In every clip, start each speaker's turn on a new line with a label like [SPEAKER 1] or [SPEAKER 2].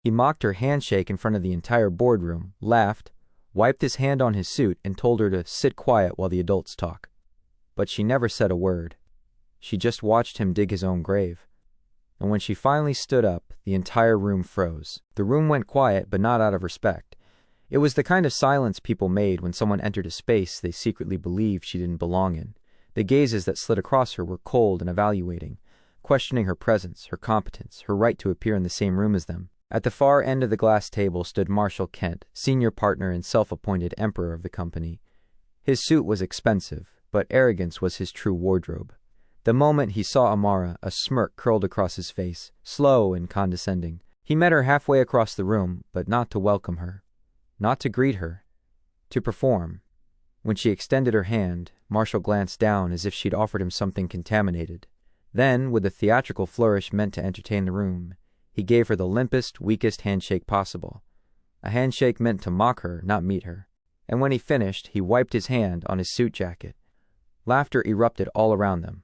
[SPEAKER 1] He mocked her handshake in front of the entire boardroom, laughed, wiped his hand on his suit, and told her to sit quiet while the adults talk. But she never said a word. She just watched him dig his own grave. And when she finally stood up, the entire room froze. The room went quiet, but not out of respect. It was the kind of silence people made when someone entered a space they secretly believed she didn't belong in. The gazes that slid across her were cold and evaluating, questioning her presence, her competence, her right to appear in the same room as them. At the far end of the glass table stood Marshall Kent, senior partner and self-appointed emperor of the company. His suit was expensive, but arrogance was his true wardrobe. The moment he saw Amara, a smirk curled across his face, slow and condescending. He met her halfway across the room, but not to welcome her, not to greet her, to perform. When she extended her hand, Marshall glanced down as if she'd offered him something contaminated. Then, with a theatrical flourish meant to entertain the room, he gave her the limpest, weakest handshake possible. A handshake meant to mock her, not meet her. And when he finished, he wiped his hand on his suit jacket. Laughter erupted all around them.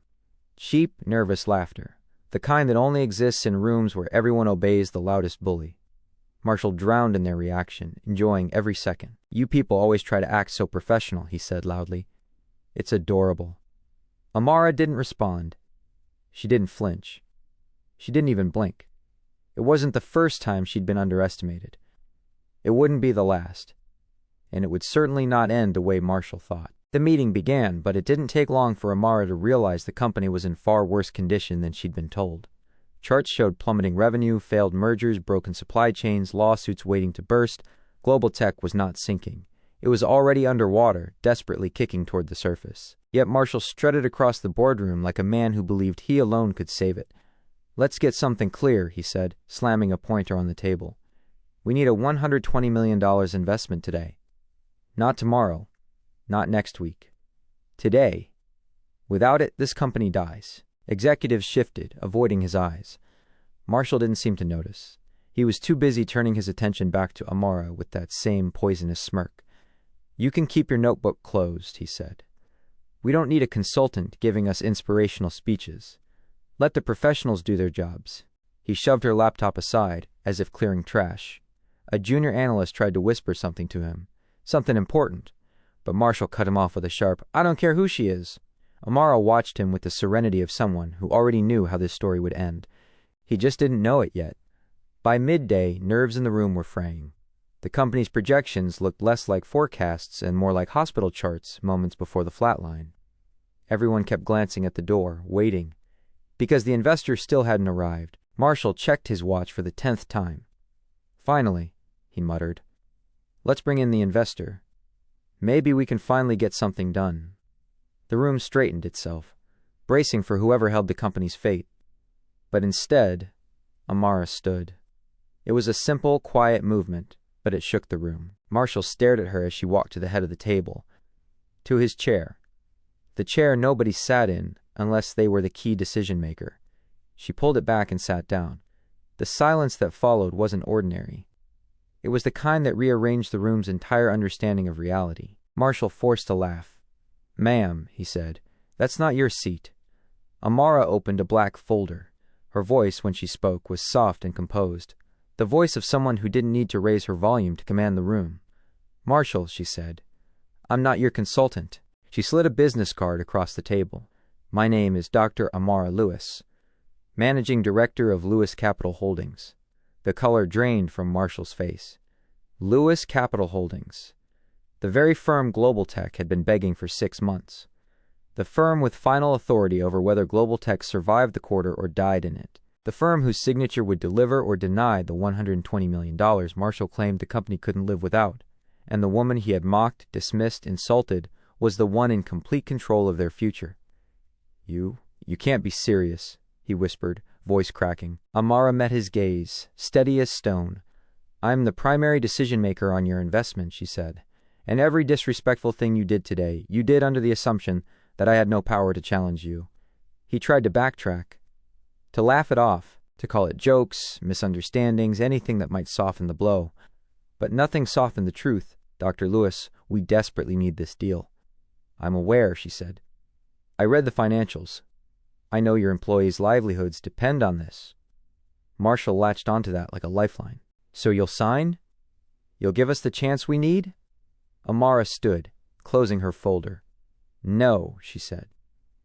[SPEAKER 1] Cheap, nervous laughter, the kind that only exists in rooms where everyone obeys the loudest bully. Marshall drowned in their reaction, enjoying every second. "You people always try to act so professional," he said loudly. "It's adorable." Amara didn't respond. She didn't flinch. She didn't even blink. It wasn't the first time she'd been underestimated. It wouldn't be the last. And it would certainly not end the way Marshall thought. The meeting began, but it didn't take long for Amara to realize the company was in far worse condition than she'd been told. Charts showed plummeting revenue, failed mergers, broken supply chains, lawsuits waiting to burst. Global tech was not sinking. It was already underwater, desperately kicking toward the surface. Yet Marshall strutted across the boardroom like a man who believed he alone could save it. "Let's get something clear," he said, slamming a pointer on the table. "We need a $120 million investment today. Not tomorrow. Not next week. Today. Without it, this company dies." Executives shifted, avoiding his eyes. Marshall didn't seem to notice. He was too busy turning his attention back to Amara with that same poisonous smirk. "You can keep your notebook closed," he said. "We don't need a consultant giving us inspirational speeches. Let the professionals do their jobs." He shoved her laptop aside, as if clearing trash. A junior analyst tried to whisper something to him, something important, but Marshall cut him off with a sharp, "I don't care who she is." Amara watched him with the serenity of someone who already knew how this story would end. He just didn't know it yet. By midday, nerves in the room were fraying. The company's projections looked less like forecasts and more like hospital charts moments before the flatline. Everyone kept glancing at the door, waiting. Because the investor still hadn't arrived, Marshall checked his watch for the 10th time. "Finally," he muttered. "Let's bring in the investor. Maybe we can finally get something done." The room straightened itself, bracing for whoever held the company's fate. But instead, Amara stood. It was a simple, quiet movement, but it shook the room. Marshall stared at her as she walked to the head of the table, to his chair. The chair nobody sat in unless they were the key decision-maker. She pulled it back and sat down. The silence that followed wasn't ordinary. It was the kind that rearranged the room's entire understanding of reality. Marshall forced a laugh. "Ma'am," he said, "that's not your seat." Amara opened a black folder. Her voice, when she spoke, was soft and composed. The voice of someone who didn't need to raise her volume to command the room. "Marshall," she said, "I'm not your consultant." She slid a business card across the table. "My name is Dr. Amara Lewis, Managing Director of Lewis Capital Holdings." The color drained from Marshall's face. Lewis Capital Holdings. The very firm Global Tech had been begging for 6 months. The firm with final authority over whether Global Tech survived the quarter or died in it. The firm whose signature would deliver or deny the $120 million Marshall claimed the company couldn't live without. And the woman he had mocked, dismissed, insulted was the one in complete control of their future. You can't be serious," he whispered, voice cracking. Amara met his gaze, steady as stone. "I'm the primary decision-maker on your investment," she said. "And every disrespectful thing you did today, you did under the assumption that I had no power to challenge you." He tried to backtrack, to laugh it off, to call it jokes, misunderstandings, anything that might soften the blow. But nothing softened the truth. "Dr. Lewis, we desperately need this deal." "I'm aware," she said. "I read the financials. I know your employees' livelihoods depend on this." Marshall latched onto that like a lifeline. So you'll sign? You'll give us the chance we need? Amara stood, closing her folder. No, she said.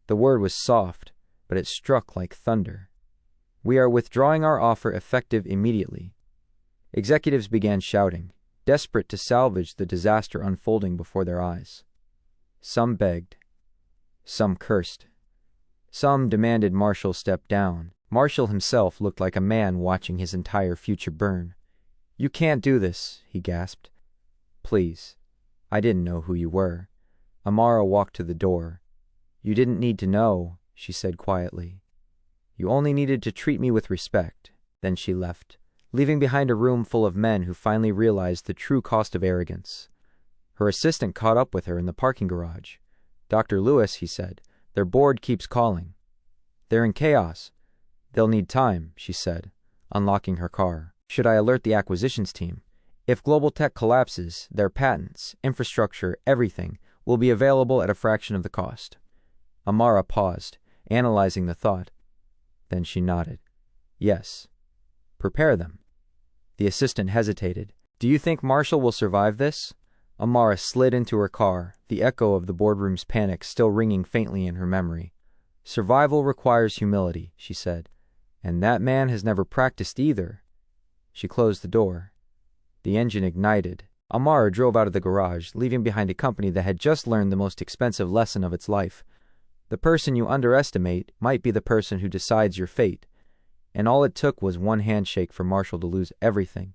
[SPEAKER 1] The word was soft, but it struck like thunder. We are withdrawing our offer effective immediately. Executives began shouting, desperate to salvage the disaster unfolding before their eyes. Some begged. Some cursed. Some demanded Marshall step down. Marshall himself looked like a man watching his entire future burn. You can't do this, he gasped. Please. I didn't know who you were. Amara walked to the door. You didn't need to know, she said quietly. You only needed to treat me with respect. Then she left, leaving behind a room full of men who finally realized the true cost of arrogance. Her assistant caught up with her in the parking garage. Dr. Lewis, he said, their board keeps calling. They're in chaos. They'll need time, she said, unlocking her car. Should I alert the acquisitions team? If global tech collapses, their patents, infrastructure, everything will be available at a fraction of the cost. Amara paused, analyzing the thought. Then she nodded. Yes. Prepare them. The assistant hesitated. Do you think Marshall will survive this? Amara slid into her car, the echo of the boardroom's panic still ringing faintly in her memory. Survival requires humility, she said. And that man has never practiced either. She closed the door. The engine ignited. Amara drove out of the garage, leaving behind a company that had just learned the most expensive lesson of its life. The person you underestimate might be the person who decides your fate. And all it took was one handshake for Marshall to lose everything.